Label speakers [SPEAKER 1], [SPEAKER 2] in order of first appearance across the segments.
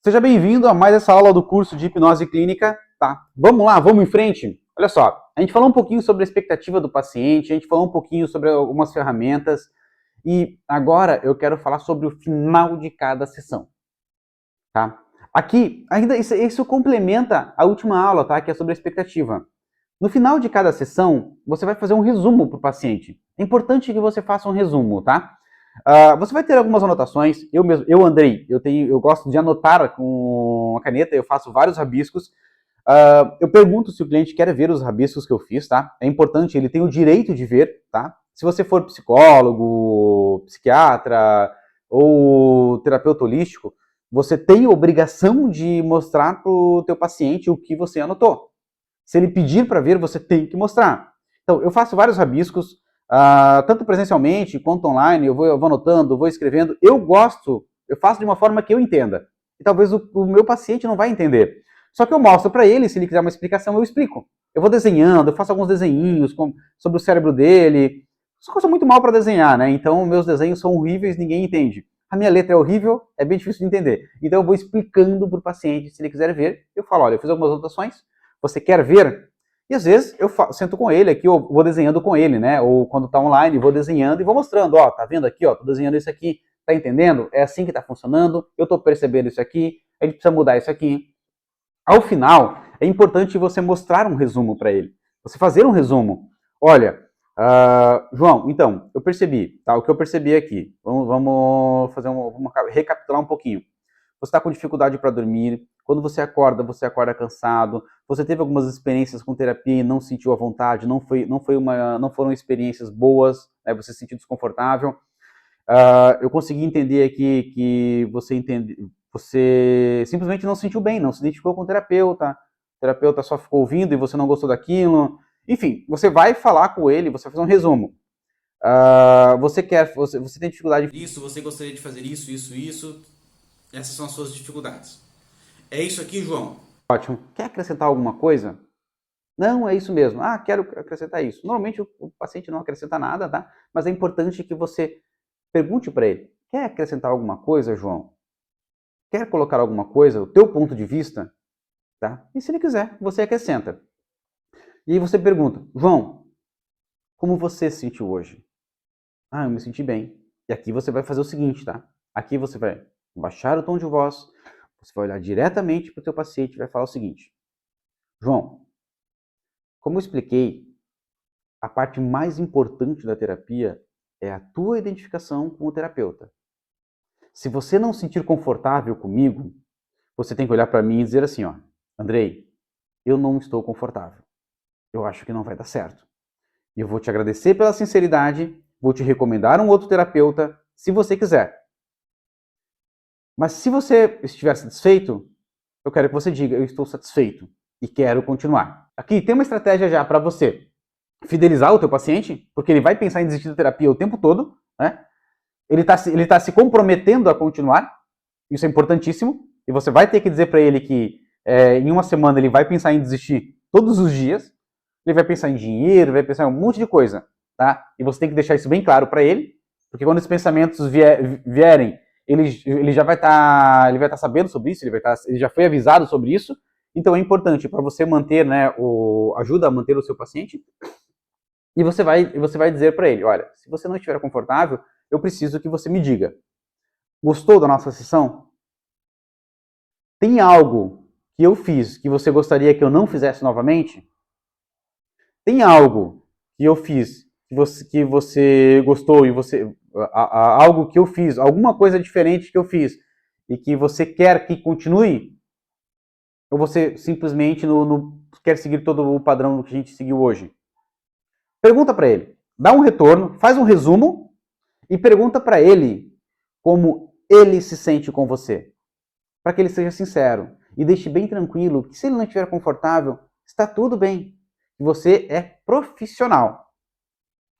[SPEAKER 1] Seja bem-vindo a mais essa aula do curso de hipnose clínica, tá? Vamos lá, vamos em frente? Olha só, a gente falou um pouquinho sobre a expectativa do paciente, a gente falou um pouquinho sobre algumas ferramentas e agora eu quero falar sobre o final de cada sessão, tá? Aqui, ainda isso complementa a última aula, tá? Que é sobre a expectativa. No final de cada sessão, você vai fazer um resumo para o paciente. É importante que você faça um resumo, tá? Você vai ter algumas anotações. Eu Andrei, eu gosto de anotar com a caneta, eu faço vários rabiscos. Eu pergunto se o cliente quer ver os rabiscos que eu fiz, tá? É importante, ele tem o direito de ver, tá? Se você for psicólogo, psiquiatra ou terapeuta holístico, você tem a obrigação de mostrar para o teu paciente o que você anotou. Se ele pedir para ver, você tem que mostrar. Então, eu faço vários rabiscos, tanto presencialmente quanto online, eu vou anotando, vou escrevendo. Eu faço de uma forma que eu entenda. E talvez o meu paciente não vai entender. Só que eu mostro para ele, se ele quiser uma explicação, eu explico. Eu vou desenhando, eu faço alguns desenhinhos sobre o cérebro dele. Eu sou muito mal para desenhar, né? Então, meus desenhos são horríveis, ninguém entende. A minha letra é horrível, é bem difícil de entender. Então, eu vou explicando para o paciente, se ele quiser ver, eu falo, olha, eu fiz algumas anotações, você quer ver? E às vezes eu sento com ele aqui, eu vou desenhando com ele, né? Ou quando tá online, vou desenhando e vou mostrando, ó, tá vendo aqui, ó, tô desenhando isso aqui, tá entendendo? É assim que tá funcionando, eu tô percebendo isso aqui, a gente precisa mudar isso aqui. Ao final, é importante você mostrar um resumo para ele. Você fazer um resumo. Olha, João, então, eu percebi, tá? O que eu percebi aqui. Vamos recapitular um pouquinho. Você está com dificuldade para dormir, quando você acorda cansado, você teve algumas experiências com terapia e não se sentiu à vontade, não foram experiências boas, né, você se sentiu desconfortável. Eu consegui entender aqui que você simplesmente não se sentiu bem, não se identificou com o terapeuta só ficou ouvindo e você não gostou daquilo. Enfim, você vai falar com ele, você vai fazer um resumo. Você tem dificuldade...
[SPEAKER 2] Isso, você gostaria de fazer isso, isso, isso. Essas são as suas dificuldades. É isso aqui, João.
[SPEAKER 1] Ótimo. Quer acrescentar alguma coisa? Não, é isso mesmo. Quero acrescentar isso. Normalmente o paciente não acrescenta nada, tá? Mas é importante que você pergunte para ele. Quer acrescentar alguma coisa, João? Quer colocar alguma coisa, o teu ponto de vista? Tá? E se ele quiser, você acrescenta. E aí você pergunta, João, como você se sentiu hoje? Eu me senti bem. E aqui você vai fazer o seguinte, tá? Aqui você vai baixar o tom de voz, você vai olhar diretamente para o teu paciente e vai falar o seguinte, João, como eu expliquei, a parte mais importante da terapia é a tua identificação com o terapeuta. Se você não se sentir confortável comigo, você tem que olhar para mim e dizer assim, ó, Andrei, eu não estou confortável. Eu acho que não vai dar certo. E eu vou te agradecer pela sinceridade, vou te recomendar um outro terapeuta, se você quiser. Mas se você estiver satisfeito, eu quero que você diga, eu estou satisfeito e quero continuar. Aqui tem uma estratégia já para você fidelizar o teu paciente, porque ele vai pensar em desistir da terapia o tempo todo, né? Ele tá se comprometendo a continuar, isso é importantíssimo, e você vai ter que dizer para ele que em uma semana ele vai pensar em desistir todos os dias, ele vai pensar em dinheiro, vai pensar em um monte de coisa, tá? E você tem que deixar isso bem claro para ele, porque quando os pensamentos vierem, ele já vai estar sabendo sobre isso, ele já foi avisado sobre isso, então é importante para você manter, né, ajuda a manter o seu paciente, e você vai dizer para ele, olha, se você não estiver confortável, eu preciso que você me diga. Gostou da nossa sessão? Tem algo que eu fiz que você gostaria que eu não fizesse novamente? Tem algo que eu fiz que você gostou e algo que eu fiz, alguma coisa diferente que eu fiz e que você quer que continue? Ou você simplesmente quer seguir todo o padrão que a gente seguiu hoje? Pergunta para ele, dá um retorno, faz um resumo e pergunta para ele como ele se sente com você. Para que ele seja sincero e deixe bem tranquilo que se ele não estiver confortável, está tudo bem. Você é profissional.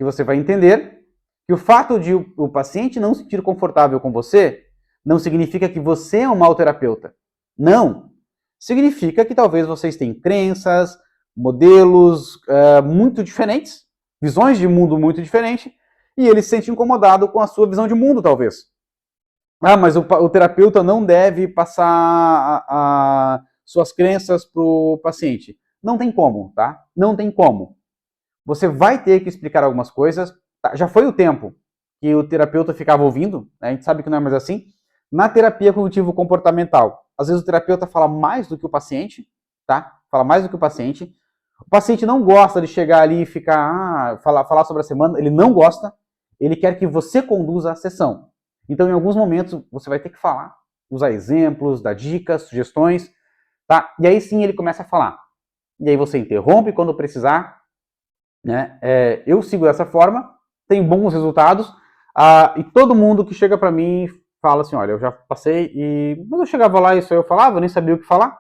[SPEAKER 1] E você vai entender que o fato de o paciente não se sentir confortável com você não significa que você é um mau terapeuta. Não. Significa que talvez vocês tenham crenças, modelos muito diferentes, visões de mundo muito diferentes, e ele se sente incomodado com a sua visão de mundo, talvez. Ah, mas o terapeuta não deve passar suas crenças para o paciente. Não tem como, tá? Não tem como. Você vai ter que explicar algumas coisas. Tá? Já foi o tempo que o terapeuta ficava ouvindo, né? A gente sabe que não é mais assim. Na terapia cognitivo-comportamental, às vezes o terapeuta fala mais do que o paciente, tá? Fala mais do que o paciente. O paciente não gosta de chegar ali e ficar, falar sobre a semana, ele não gosta. Ele quer que você conduza a sessão. Então, em alguns momentos, você vai ter que falar, usar exemplos, dar dicas, sugestões, tá? E aí sim ele começa a falar. E aí você interrompe quando precisar, né? Eu sigo dessa forma, tenho bons resultados, e todo mundo que chega para mim fala assim, olha, eu já passei e... Mas eu chegava lá e isso eu falava, eu nem sabia o que falar.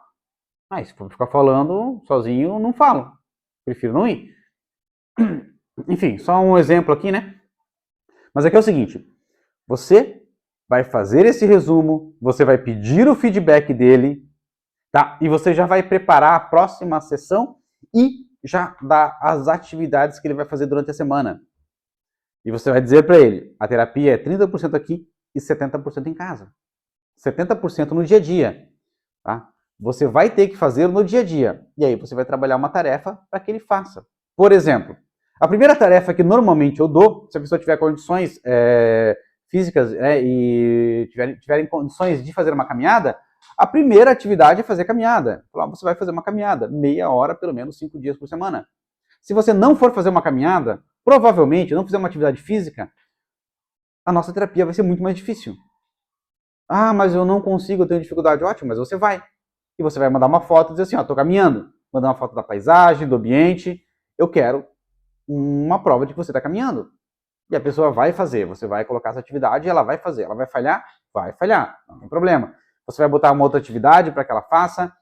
[SPEAKER 1] Se for ficar falando sozinho, não falo. Prefiro não ir. Enfim, só um exemplo aqui, né? Mas aqui é o seguinte, você vai fazer esse resumo, você vai pedir o feedback dele, tá? E você já vai preparar a próxima sessão e já dar as atividades que ele vai fazer durante a semana. E você vai dizer para ele, a terapia é 30% aqui e 70% em casa. 70% no dia a dia, tá? Você vai ter que fazer no dia a dia. E aí você vai trabalhar uma tarefa para que ele faça. Por exemplo, a primeira tarefa que normalmente eu dou, se a pessoa tiver condições físicas e tiverem condições de fazer uma caminhada, a primeira atividade é fazer caminhada. Você vai fazer uma caminhada, meia hora, pelo menos 5 dias por semana. Se você não for fazer uma caminhada, provavelmente não fizer uma atividade física, a nossa terapia vai ser muito mais difícil. Ah, mas eu não consigo, eu tenho dificuldade. Ótimo, mas você vai. E você vai mandar uma foto e dizer assim, ó, tô caminhando. Mandar uma foto da paisagem, do ambiente. Eu quero uma prova de que você está caminhando. E a pessoa vai fazer. Você vai colocar essa atividade e ela vai fazer. Ela vai falhar? Vai falhar. Não tem problema. Você vai botar uma outra atividade para que ela faça.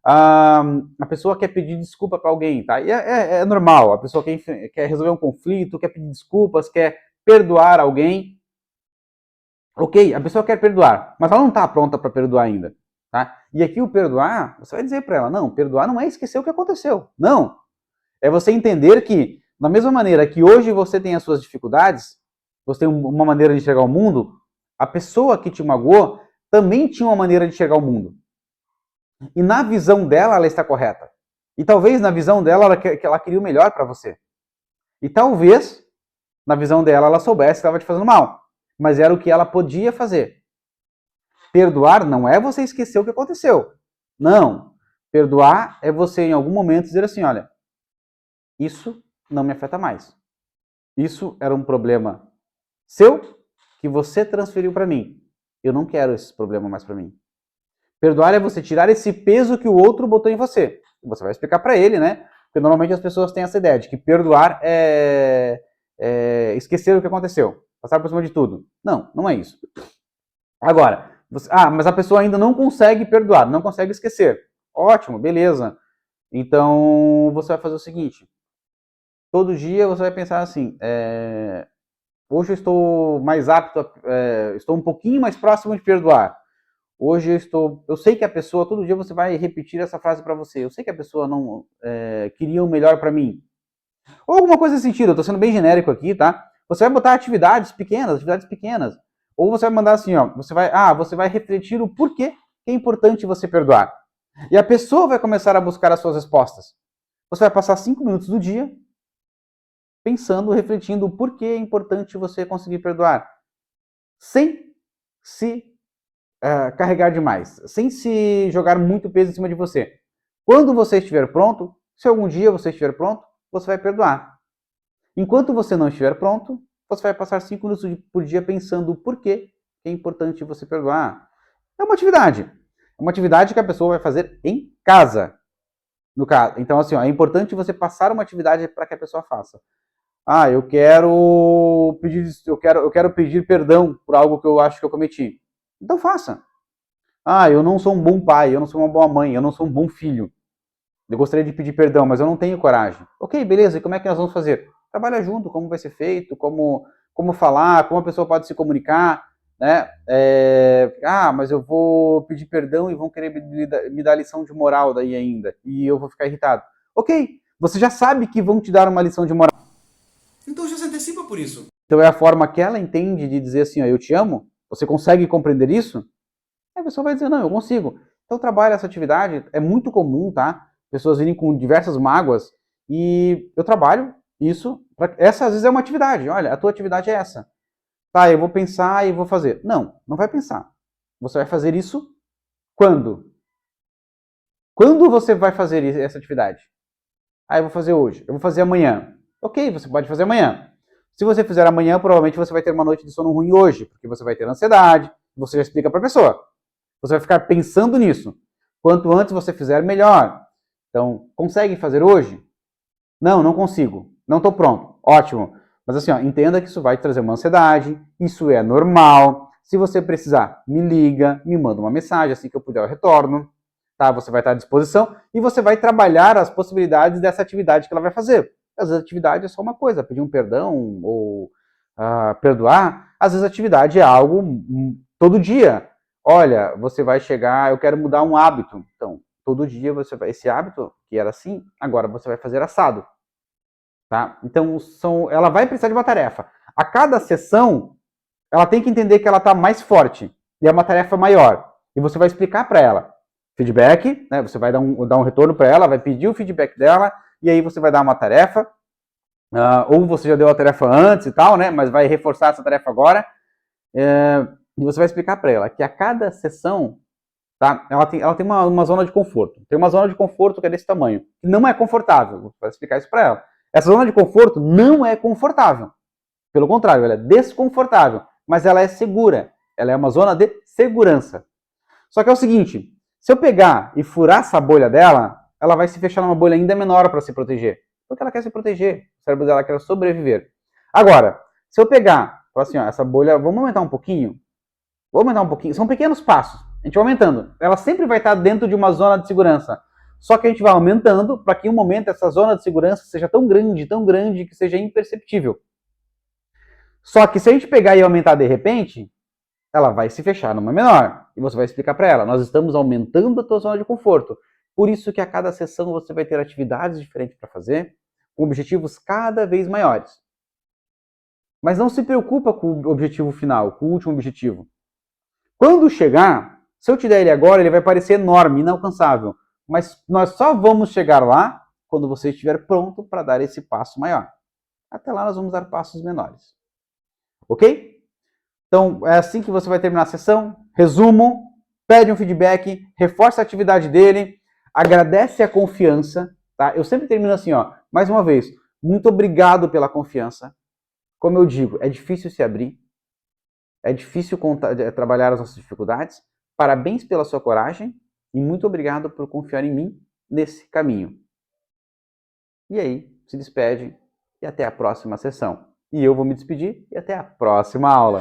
[SPEAKER 1] A pessoa quer pedir desculpa para alguém, tá? E é normal. A pessoa quer resolver um conflito, quer pedir desculpas, quer perdoar alguém. Ok, a pessoa quer perdoar, mas ela não está pronta para perdoar ainda. Tá? E aqui o perdoar, você vai dizer para ela, não, perdoar não é esquecer o que aconteceu. Não. É você entender que, da mesma maneira que hoje você tem as suas dificuldades, você tem uma maneira de enxergar o mundo, a pessoa que te magoou também tinha uma maneira de enxergar o mundo. E na visão dela, ela está correta. E talvez na visão dela, ela queria o melhor para você. E talvez, na visão dela, ela soubesse que estava te fazendo mal. Mas era o que ela podia fazer. Perdoar não é você esquecer o que aconteceu. Não. Perdoar é você, em algum momento, dizer assim, olha, isso não me afeta mais. Isso era um problema seu que você transferiu para mim. Eu não quero esse problema mais para mim. Perdoar é você tirar esse peso que o outro botou em você. Você vai explicar para ele, né? Porque normalmente as pessoas têm essa ideia de que perdoar é esquecer o que aconteceu. Passar por cima de tudo. Não, não é isso. Agora, mas a pessoa ainda não consegue perdoar, não consegue esquecer. Ótimo, beleza. Então, você vai fazer o seguinte. Todo dia você vai pensar assim, hoje eu estou mais apto, estou um pouquinho mais próximo de perdoar. Hoje eu sei que a pessoa, todo dia você vai repetir essa frase para você. Eu sei que a pessoa não queria o melhor para mim. Ou alguma coisa nesse sentido, eu estou sendo bem genérico aqui, tá? Você vai botar atividades pequenas. Ou você vai mandar assim, ó, você vai refletir o porquê que é importante você perdoar. E a pessoa vai começar a buscar as suas respostas. Você vai passar 5 minutos do dia pensando, refletindo o porquê é importante você conseguir perdoar. Sem se carregar demais, sem se jogar muito peso em cima de você. Quando você estiver pronto, se algum dia você estiver pronto, você vai perdoar. Enquanto você não estiver pronto, você vai passar 5 minutos por dia pensando o porquê é importante você perdoar. É uma atividade. É uma atividade que a pessoa vai fazer em casa. No caso. Então, assim, é importante você passar uma atividade para que a pessoa faça. Eu quero pedir perdão por algo que eu acho que eu cometi. Então faça. Eu não sou um bom pai, eu não sou uma boa mãe, eu não sou um bom filho. Eu gostaria de pedir perdão, mas eu não tenho coragem. Ok, beleza, e como é que nós vamos fazer? Trabalha junto, como vai ser feito, como falar, como a pessoa pode se comunicar, né? Mas eu vou pedir perdão e vão querer me dar lição de moral daí ainda, e eu vou ficar irritado. Ok, você já sabe que vão te dar uma lição de moral.
[SPEAKER 2] Então já se antecipa por isso.
[SPEAKER 1] Então é a forma que ela entende de dizer assim, ó, eu te amo, Você consegue compreender isso? Aí a pessoa vai dizer, não, eu consigo. Então trabalho essa atividade, é muito comum, tá? Pessoas virem com diversas mágoas e eu trabalho isso. Essa às vezes é uma atividade. Olha, a tua atividade é essa. Tá, eu vou pensar e vou fazer. Não, não vai pensar. Você vai fazer isso quando? Quando você vai fazer essa atividade? Ah, eu vou fazer hoje. Eu vou fazer amanhã. Ok, você pode fazer amanhã. Se você fizer amanhã, provavelmente você vai ter uma noite de sono ruim hoje, porque você vai ter ansiedade. Você já explica para a pessoa. Você vai ficar pensando nisso. Quanto antes você fizer, melhor. Então, consegue fazer hoje? Não, não consigo. Não estou pronto. Ótimo. Mas assim, ó, entenda que isso vai trazer uma ansiedade. Isso é normal. Se você precisar, me liga, me manda uma mensagem. Assim que eu puder, eu retorno. Tá? Você vai estar à disposição e você vai trabalhar as possibilidades dessa atividade que ela vai fazer. Às vezes a atividade é só uma coisa, pedir um perdão ou perdoar. Às vezes a atividade é algo todo dia. Olha, você vai chegar, eu quero mudar um hábito. Então, todo dia você vai, esse hábito que era assim, agora você vai fazer assado. Tá? Então, ela vai precisar de uma tarefa. A cada sessão, ela tem que entender que ela está mais forte e é uma tarefa maior. E você vai explicar para ela. Feedback, né? Você vai dar um retorno para ela, vai pedir o feedback dela, e aí você vai dar uma tarefa, ou você já deu a tarefa antes e tal, né? Mas vai reforçar essa tarefa agora, e você vai explicar para ela que a cada sessão, tá? Ela tem uma zona de conforto. Tem uma zona de conforto que é desse tamanho, que não é confortável. Você vai explicar isso para ela. Essa zona de conforto não é confortável. Pelo contrário, ela é desconfortável, mas ela é segura. Ela é uma zona de segurança. Só que é o seguinte, se eu pegar e furar essa bolha dela, ela vai se fechar numa bolha ainda menor para se proteger. Porque ela quer se proteger. O cérebro dela quer sobreviver. Agora, se eu pegar, assim, ó, essa bolha, vamos aumentar um pouquinho? Vou aumentar um pouquinho. São pequenos passos. A gente vai aumentando. Ela sempre vai estar dentro de uma zona de segurança. Só que a gente vai aumentando para que em um momento essa zona de segurança seja tão grande que seja imperceptível. Só que se a gente pegar e aumentar de repente, ela vai se fechar numa menor. E você vai explicar para ela, nós estamos aumentando a tua zona de conforto. Por isso que a cada sessão você vai ter atividades diferentes para fazer, com objetivos cada vez maiores. Mas não se preocupa com o objetivo final, com o último objetivo. Quando chegar, se eu te der ele agora, ele vai parecer enorme, inalcançável. Mas nós só vamos chegar lá quando você estiver pronto para dar esse passo maior. Até lá nós vamos dar passos menores. Ok? Então, é assim que você vai terminar a sessão. Resumo, pede um feedback, reforça a atividade dele, agradece a confiança. Tá? Eu sempre termino assim, ó. Mais uma vez, muito obrigado pela confiança. Como eu digo, é difícil se abrir. É difícil trabalhar as nossas dificuldades. Parabéns pela sua coragem e muito obrigado por confiar em mim nesse caminho. E aí, se despede e até a próxima sessão. E eu vou me despedir e até a próxima aula.